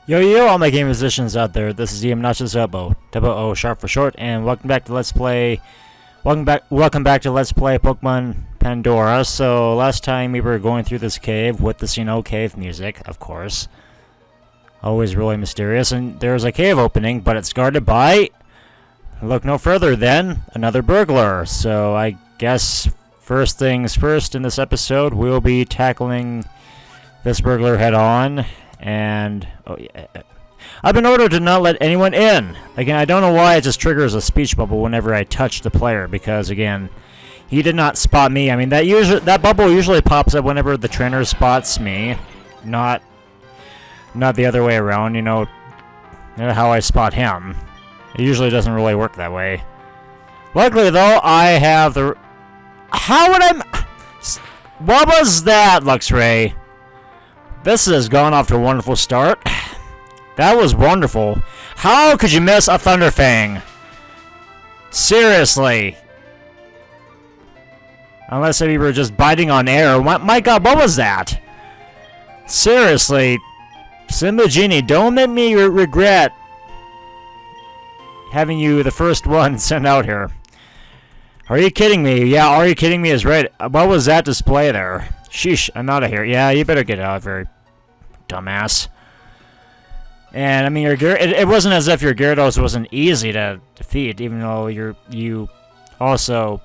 Yo, all my game musicians out there, this is the obnoxiousoboe, double O sharp for short, and welcome back to Let's Play, welcome back to Let's Play Pokemon Pandora. So, last time we were going through this cave with this, cave music, of course. Always really mysterious, and there's a cave opening, but it's guarded by, look no further than, another burglar. So, I guess, first things first in this episode, we'll be tackling this burglar head on. And I've been ordered to not let anyone in. Again, I don't know why it just triggers a speech bubble whenever I touch the player, because again, he did not spot me. I mean, that bubble usually pops up whenever the trainer spots me, not the other way around. You know how I spot him. It usually doesn't really work that way. Luckily, though, I have the. How would I? What was that, Luxray? This has gone off to a wonderful start. That was wonderful. How could you miss a Thunderfang? Seriously. Unless we were just biting on air. My god, what was that? Seriously. Simba Genie, don't make me regret having you the first one sent out here. Are you kidding me? Yeah, are you kidding me is right. What was that display there? Sheesh, I'm out of here. Yeah, you better get out of here, dumbass. And, I mean, it wasn't as if your Gyarados wasn't easy to defeat, even though you also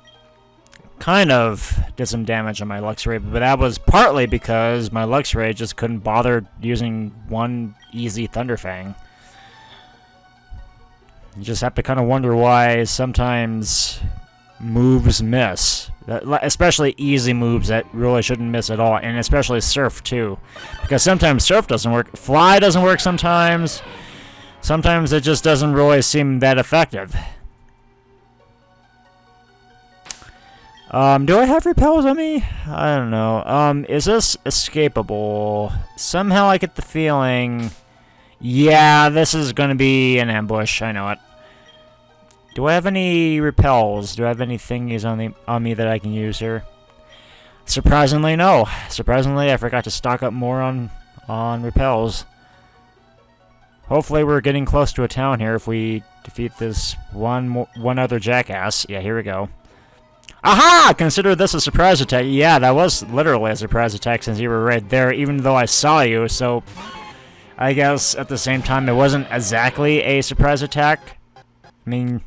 kind of did some damage on my Luxray, but that was partly because my Luxray just couldn't bother using one easy Thunderfang. You just have to kind of wonder why sometimes moves miss. Especially easy moves that really shouldn't miss at all, and especially Surf too, because sometimes Surf doesn't work, Fly doesn't work sometimes it just doesn't really seem that effective. Do I have repels on me? I don't know. Is this escapable? Somehow I get the feeling, yeah, this is gonna be an ambush. I know it. Do I have any repels? Do I have any thingies on me that I can use here? Surprisingly, no. Surprisingly, I forgot to stock up more on repels. Hopefully, we're getting close to a town here if we defeat this one other jackass. Yeah, here we go. Aha! Consider this a surprise attack. Yeah, that was literally a surprise attack since you were right there, even though I saw you. So, I guess at the same time, it wasn't exactly a surprise attack. I mean,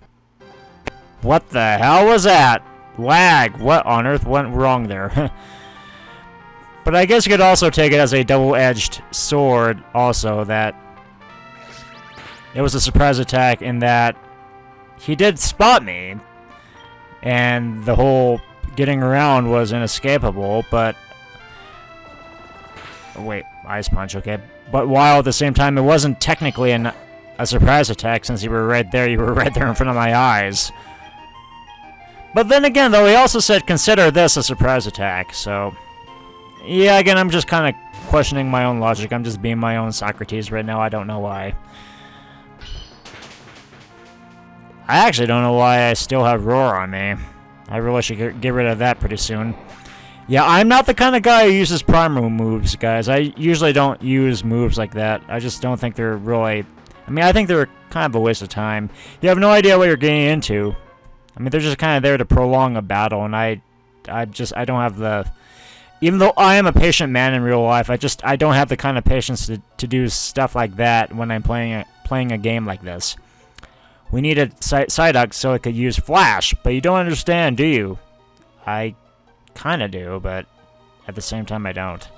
what the hell was that? Lag. What on earth went wrong there? But I guess you could also take it as a double-edged sword also, that it was a surprise attack in that he did spot me, and the whole getting around was inescapable, but... Wait, Ice Punch, okay. But while at the same time it wasn't technically a surprise attack, since you were right there in front of my eyes. But then again, though, he also said consider this a surprise attack, so... Yeah, again, I'm just kind of questioning my own logic. I'm just being my own Socrates right now. I don't know why. I actually don't know why I still have Roar on me. I really should get rid of that pretty soon. Yeah, I'm not the kind of guy who uses Primal moves, guys. I usually don't use moves like that. I just don't think they're really... I mean, I think they're kind of a waste of time. You have no idea what you're getting into. I mean, they're just kind of there to prolong a battle, and I don't have the... Even though I am a patient man in real life, I don't have the kind of patience to do stuff like that when I'm playing a game like this. We needed Psyduck so it could use Flash, but you don't understand, do you? I kind of do, but at the same time I don't.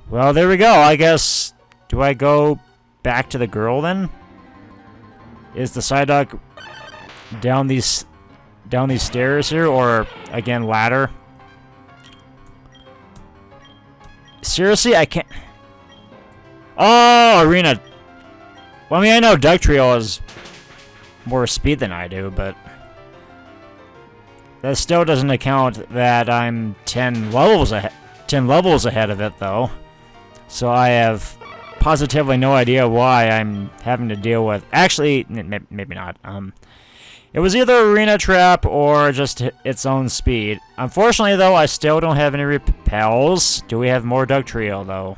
Well, there we go. I guess... Do I go back to the girl, then? Is the Psyduck down these stairs here, or again ladder? Seriously, I can't. Oh, arena. Well, I mean, I know Dugtrio has more speed than I do, but that still doesn't account that I'm 10 levels ahead of it, though. So I have positively no idea why I'm having to deal with... Actually, maybe not. It was either Arena Trap or just its own speed. Unfortunately, though, I still don't have any repels. Do we have more Dugtrio, though?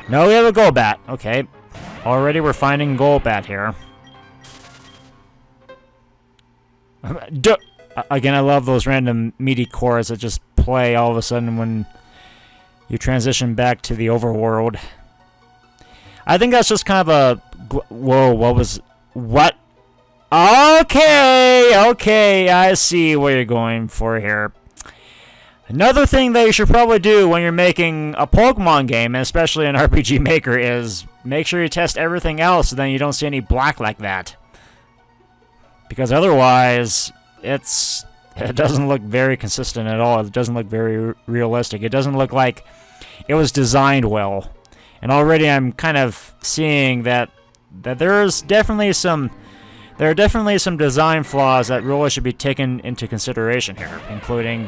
No, we have a Golbat. Okay. Already we're finding Golbat here. Again, I love those random meaty chords that just play all of a sudden when you transition back to the overworld. I think that's just kind of a... Whoa, what was... What? Okay, I see what you're going for here. Another thing that you should probably do when you're making a Pokemon game, and especially an RPG Maker, is make sure you test everything else so then you don't see any black like that. Because otherwise, it doesn't look very consistent at all. It doesn't look very realistic. It doesn't look like it was designed well. And already I'm kind of seeing that there are definitely some design flaws that really should be taken into consideration here, including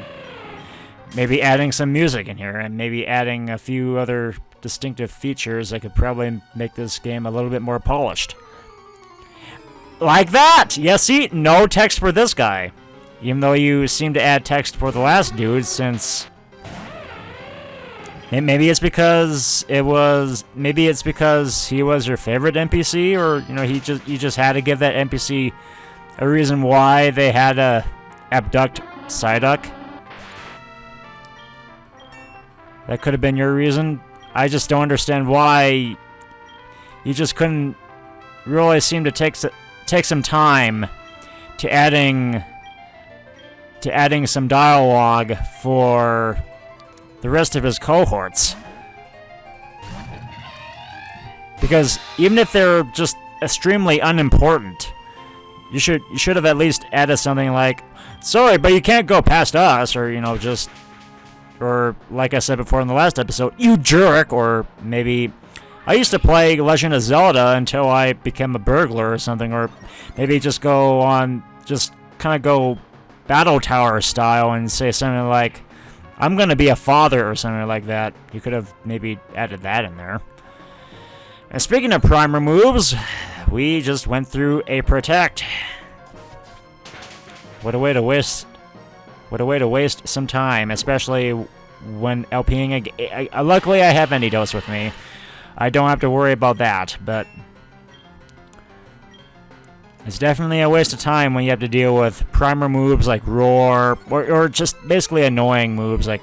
maybe adding some music in here and maybe adding a few other distinctive features that could probably make this game a little bit more polished. Like that! Yeah, see? No text for this guy. Even though you seem to add text for the last dude, since... Maybe it's because he was your favorite NPC, or, you know, you just had to give that NPC a reason why they had to abduct Psyduck. That could have been your reason. I just don't understand why you just couldn't really seem to take some time to adding some dialogue for the rest of his cohorts. Because even if they're just extremely unimportant, you should have at least added something like, "Sorry, but you can't go past us," or, you know, just, or like I said before in the last episode, "You jerk," or maybe, "I used to play Legend of Zelda until I became a burglar," or something, or maybe just kind of go Battle Tower style and say something like, "I'm gonna be a father," or something like that. You could have maybe added that in there. And speaking of primer moves, we just went through a Protect. What a way to waste some time, especially when LPing. Luckily, I have antidotes with me. I don't have to worry about that, but it's definitely a waste of time when you have to deal with primer moves like Roar, or just basically annoying moves like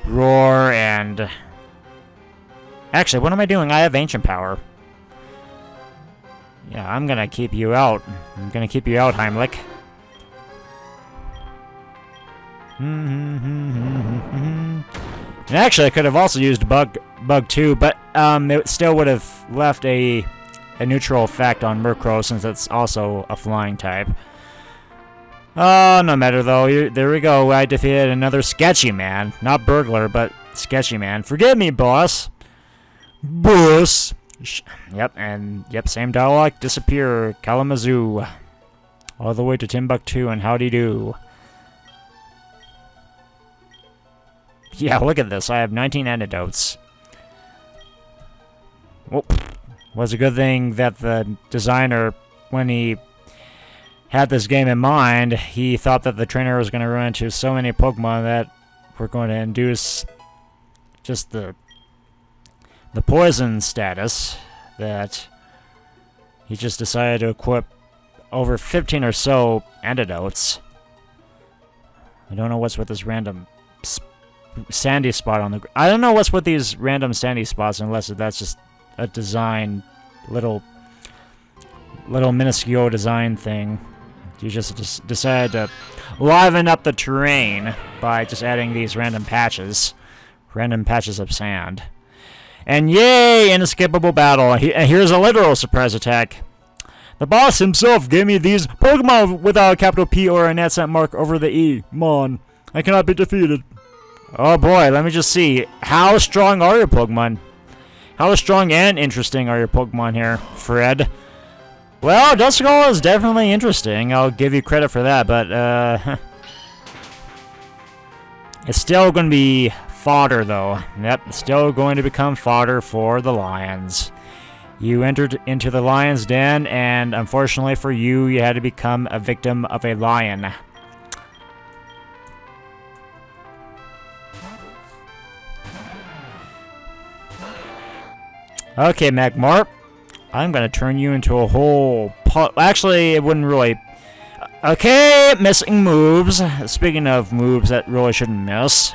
Roar and... Actually, what am I doing? I have Ancient Power. Yeah, I'm gonna keep you out. I'm gonna keep you out, Heimlich. And actually, I could have also used Bug 2, but it still would have left a neutral effect on Murkrow, since it's also a flying type. Oh, no matter though. There we go. I defeated another Sketchy Man. Not Burglar, but Sketchy Man. Forgive me, boss. Boss. Yep, same dialogue. Disappear, Kalamazoo. All the way to Timbuktu, and howdy do. Yeah, look at this. I have 19 antidotes. Well, was a good thing that the designer, when he had this game in mind, he thought that the trainer was going to run into so many Pokemon that were going to induce just the poison status, that he just decided to equip over 15 or so antidotes. I don't know what's with this random sandy spot on the... I don't know what's with these random sandy spots, unless that's just a design, little minuscule design thing. You just decided to liven up the terrain by just adding these random patches of sand. And yay, inescapable battle. Here's a literal surprise attack. The boss himself gave me these Pokemon without a capital P or an accent mark over the E. Mon. I cannot be defeated. Oh boy, let me just see. How strong are your Pokemon? How strong and interesting are your Pokemon here, Fred? Well, Duskull is definitely interesting. I'll give you credit for that, but it's still going to be fodder, though. Yep, it's still going to become fodder for the lions. You entered into the lion's den, and unfortunately for you, you had to become a victim of a lion. Okay, Magmar. I'm gonna turn you into a whole... Actually, it wouldn't really... Okay, missing moves. Speaking of moves that really shouldn't miss.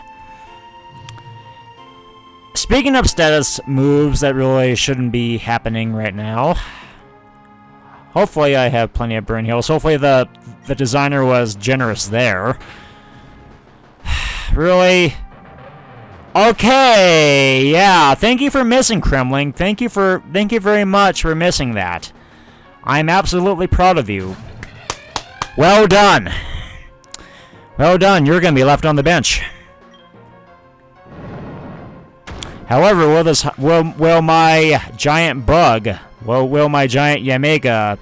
Speaking of status moves that really shouldn't be happening right now. Hopefully I have plenty of burn heals. Hopefully the designer was generous there. Really? Okay, yeah. Thank you for missing, Kremling. Thank you very much for missing that. I'm absolutely proud of you. Well done. Well done. You're gonna be left on the bench. However, will my giant bug, will my giant Yamega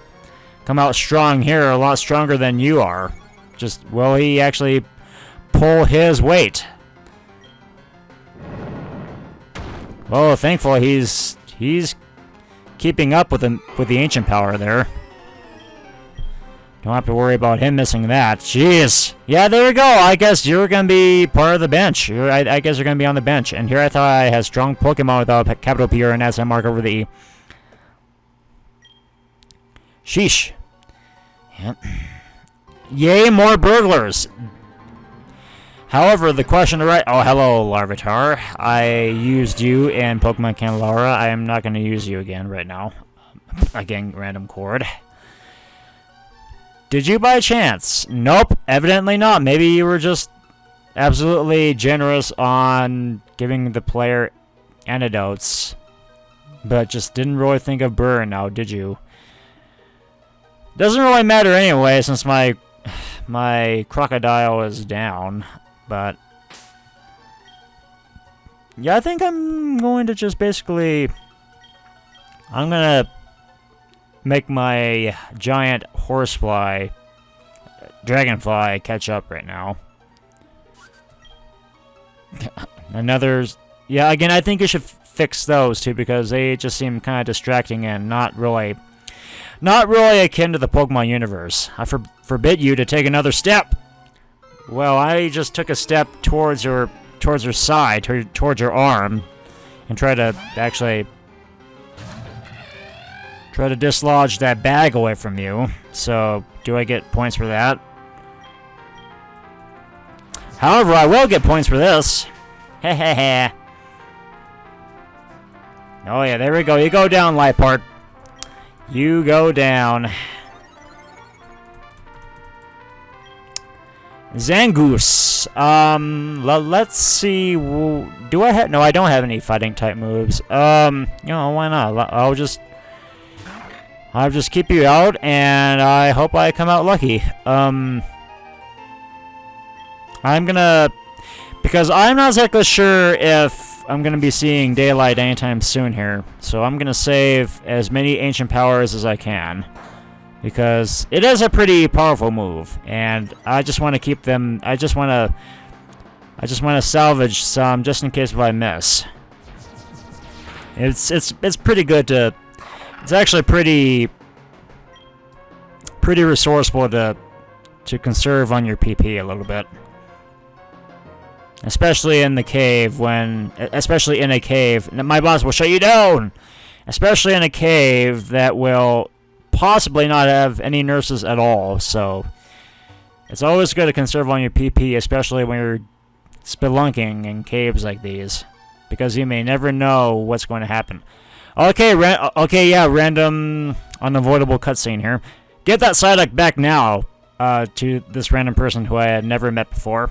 come out strong here, a lot stronger than you are? Just, will he actually pull his weight? Oh, thankfully he's keeping up with the ancient power there. Don't have to worry about him missing that. Jeez. Yeah, there we go. I guess you're going to be part of the bench. I guess you're going to be on the bench. And here I thought I had strong Pokemon without a capital P or an S mark over the E. Sheesh. Yep. Yay, more burglars. However, the question to write... Oh, hello, Larvitar. I used you in Pokemon Candelara. I am not going to use you again right now. Again, random chord. Did you by chance? Nope, evidently not. Maybe you were just absolutely generous on giving the player antidotes, but just didn't really think of burn now, did you? Doesn't really matter anyway, since my crocodile is down, but yeah, I think I'm going to just basically... I'm gonna make my giant dragonfly catch up right now. Yeah, again, I think you should fix those too, because they just seem kind of distracting and not really akin to the Pokemon universe. I forbid you to take another step. Well, I just took a step towards your side, towards your arm, and try to dislodge that bag away from you. So, do I get points for that? However, I will get points for this. Hehehe. Oh yeah, there we go. You go down, Liepard. You go down. Zangoose. Let's see. Do I have... No, I don't have any fighting type moves. Why not? I'll just keep you out, and I hope I come out lucky. I'm gonna... Because I'm not exactly sure if I'm gonna be seeing daylight anytime soon here. So I'm gonna save as many ancient powers as I can. Because it is a pretty powerful move, and I just want to keep them... I just want to salvage some, just in case if I miss. It's pretty good to... It's actually pretty resourceful to conserve on your PP a little bit, especially in the cave. Especially in a cave, my boss will shut you down. Especially in a cave that will possibly not have any nurses at all. So it's always good to conserve on your PP, especially when you're spelunking in caves like these, because you may never know what's going to happen. Okay, yeah, random unavoidable cutscene here. Get that Psyduck back now, to this random person who I had never met before.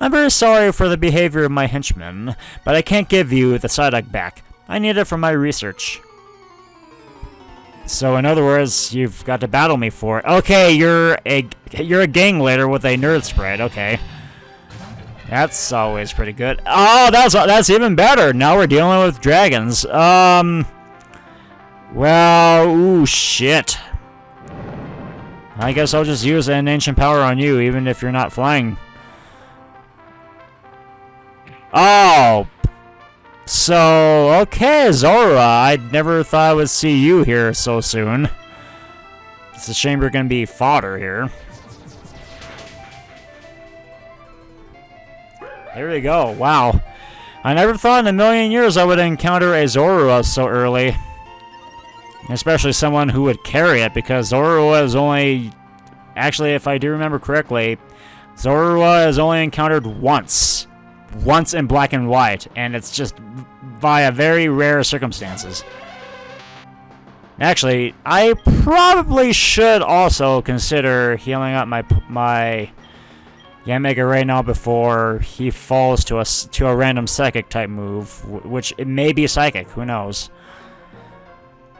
I'm very sorry for the behavior of my henchman, but I can't give you the Psyduck back. I need it for my research. So in other words, you've got to battle me for it. Okay, you're a gang leader with a nerd sprite. Okay. That's always pretty good. Oh, that's even better. Now we're dealing with dragons. Well, ooh, shit. I guess I'll just use an ancient power on you, even if you're not flying. Oh. So, okay, Zora. I never thought I would see you here so soon. It's a shame you're going to be fodder here. There we go. Wow. I never thought in a million years I would encounter a Zorua so early. Especially someone who would carry it, because Zorua is only... Actually, if I do remember correctly, Zorua is only encountered once. Once in black and white, and it's just via very rare circumstances. Actually, I probably should also consider healing up my Yanmega right now before he falls to a random psychic type move, which it may be psychic, who knows.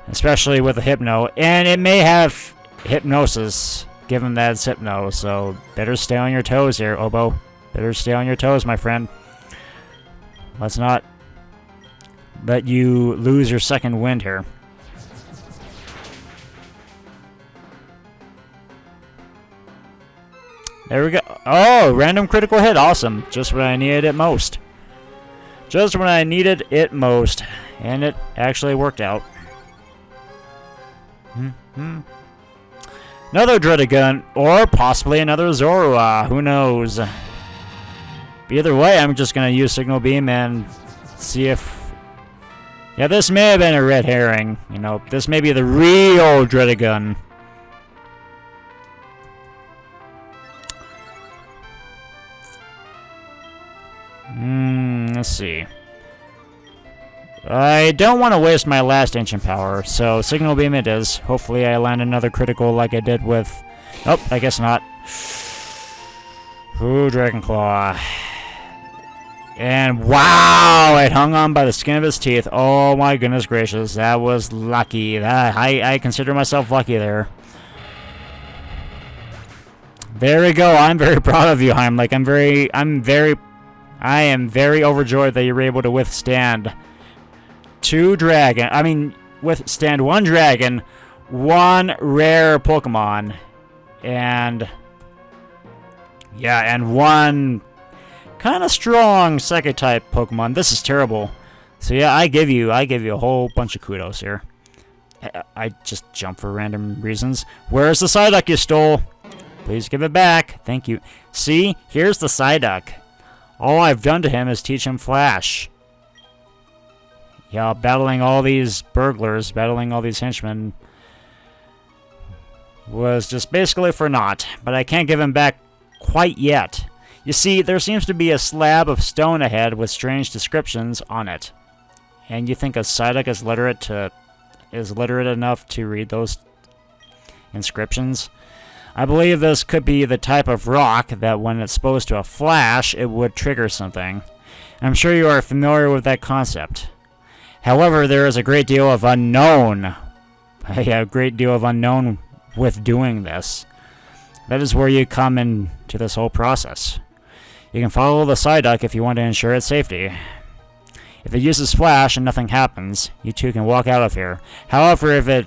Especially with a Hypno, and it may have Hypnosis, given that it's Hypno, so better stay on your toes here, Oboe. Better stay on your toes, my friend. Let's not let you lose your second wind here. There we go. Oh, random critical hit. Awesome. Just when I needed it most. Just when I needed it most. And it actually worked out. Another Dredagon, or possibly another Zorua. Who knows? Either way, I'm just going to use Signal Beam and see if... Yeah, this may have been a red herring. You know, this may be the real Dredagon. Let's see. I don't want to waste my last Ancient Power, so Signal Beam it is. Hopefully I land another critical like I did with... Nope, I guess not. Ooh, Dragon Claw. And wow! It hung on by the skin of his teeth. Oh my goodness gracious, that was lucky. I consider myself lucky there. There we go. I'm very proud of you, Heimlich. I am very overjoyed that you were able to withstand withstand one dragon, one rare Pokemon, and yeah, and one kind of strong Psychic type Pokemon. This is terrible. So yeah, I give you a whole bunch of kudos here. I just jump for random reasons. Where's the Psyduck you stole? Please give it back. Thank you. See, here's the Psyduck. All I've done to him is teach him Flash. Yeah, battling all these burglars, battling all these henchmen was just basically for naught. But I can't give him back quite yet. You see, there seems to be a slab of stone ahead with strange descriptions on it. And you think a Psyduck is literate enough to read those inscriptions? I believe this could be the type of rock that when exposed to a flash, it would trigger something. I'm sure you are familiar with that concept. However, there is a great deal of unknown. A great deal of unknown with doing this. That is where you come into this whole process. You can follow the Psyduck if you want to ensure its safety. If it uses flash and nothing happens, you two can walk out of here. However, if it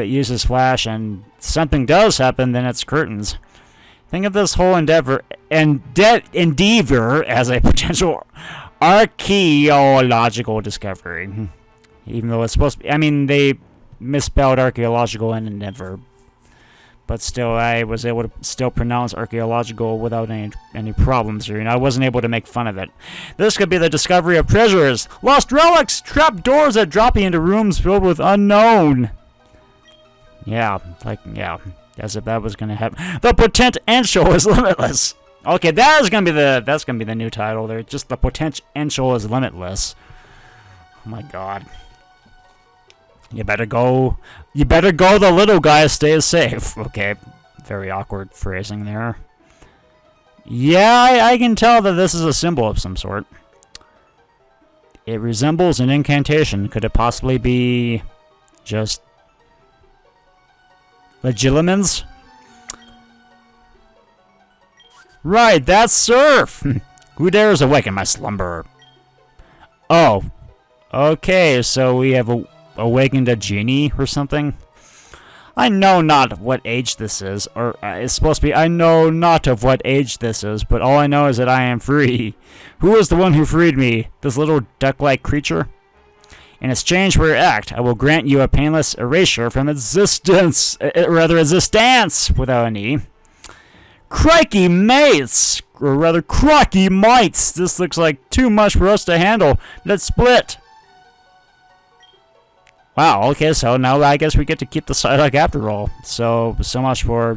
uses flash and something does happen, then it's curtains. Think of this whole endeavor as a potential archaeological discovery. Even though it's supposed to be... I mean, they misspelled archaeological and endeavor. But still, I was able to still pronounce archaeological without any problems here, and I wasn't able to make fun of it. This could be the discovery of treasures, lost relics, trapped doors that drop you into rooms filled with unknown. Yeah, as if that was gonna happen. The potential is limitless. Okay, that's gonna be the new title there. Just the potential is limitless. Oh my god. You better go the little guy stays safe. Okay, very awkward phrasing there. Yeah, I can tell that this is a symbol of some sort. It resembles an incantation. Could it possibly be just Legilimens? Right, that's Surf! Who dares awaken my slumber? Oh. Okay, so we have awakened a genie or something? I know not of what age this is, or it's supposed to be, I know not of what age this is, but all I know is that I am free. Who is the one who freed me? This little duck-like creature? In exchange for your act, I will grant you a painless erasure from existence, without an E. Crikey mates! Or rather, crocky mites! This looks like too much for us to handle. Let's split! Wow, okay, so now I guess we get to keep the Psyduck after all. So much for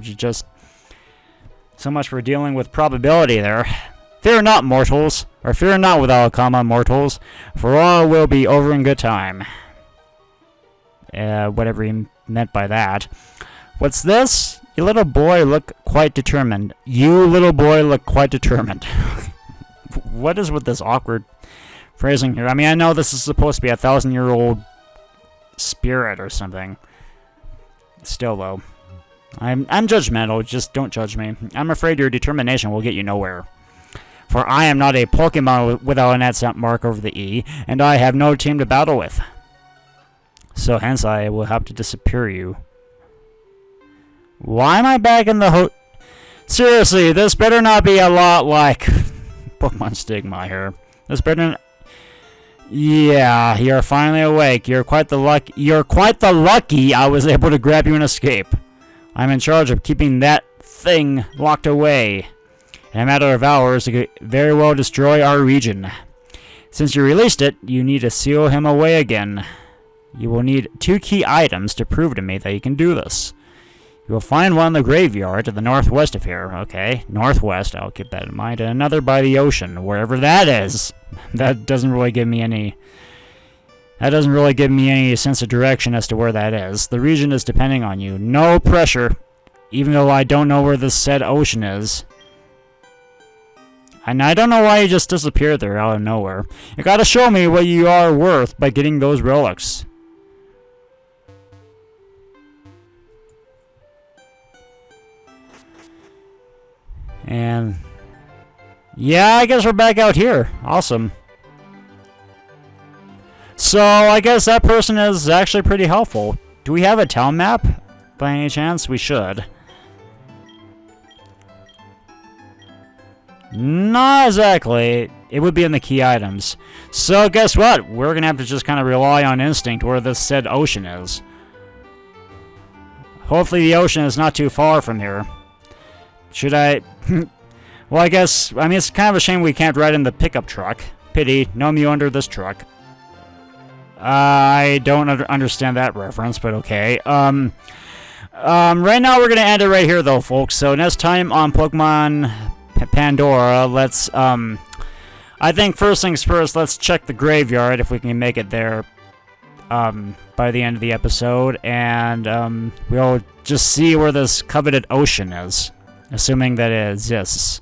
dealing with probability there. Fear not, mortals, or fear not without comma, mortals, for all will be over in good time. Whatever he meant by that. What's this? You little boy look quite determined. You little boy look quite determined. What is with this awkward phrasing here? I mean, I know this is supposed to be a 1,000-year-old spirit or something. Still, though, I'm judgmental. Just don't judge me. I'm afraid your determination will get you nowhere. For I am not a Pokemon without an accent mark over the E, and I have no team to battle with. So hence I will have to disappear you. Why am I back in the Seriously, this better not be a lot like Pokemon Stigma here. This better. Yeah, you're finally awake. You're quite the lucky I was able to grab you and escape. I'm in charge of keeping that thing locked away. In a matter of hours, it could very well destroy our region. Since you released it, you need to seal him away again. You will need 2 key items to prove to me that you can do this. You will find one in the graveyard to the northwest of here. Okay, northwest, I'll keep that in mind. And another by the ocean, wherever that is. That doesn't really give me any sense of direction as to where that is. The region is depending on you. No pressure, even though I don't know where this said ocean is. And I don't know why you just disappeared there out of nowhere. You gotta show me what you are worth by getting those relics. And yeah, I guess we're back out here. Awesome. So I guess that person is actually pretty helpful. Do we have a town map by any chance? We should. Not exactly. It would be in the key items. So guess what? We're gonna have to just kind of rely on instinct where this said ocean is. Hopefully the ocean is not too far from here. Should I... Well, I mean, it's kind of a shame we can't ride in the pickup truck. Pity, no Mew under this truck. I don't understand that reference, but okay. Right now we're going to end it right here, though, folks. So next time on Pokemon Pandora, let's, I think first things first, let's check the graveyard if we can make it there, by the end of the episode. And, we'll just see where this coveted ocean is. Assuming that it exists.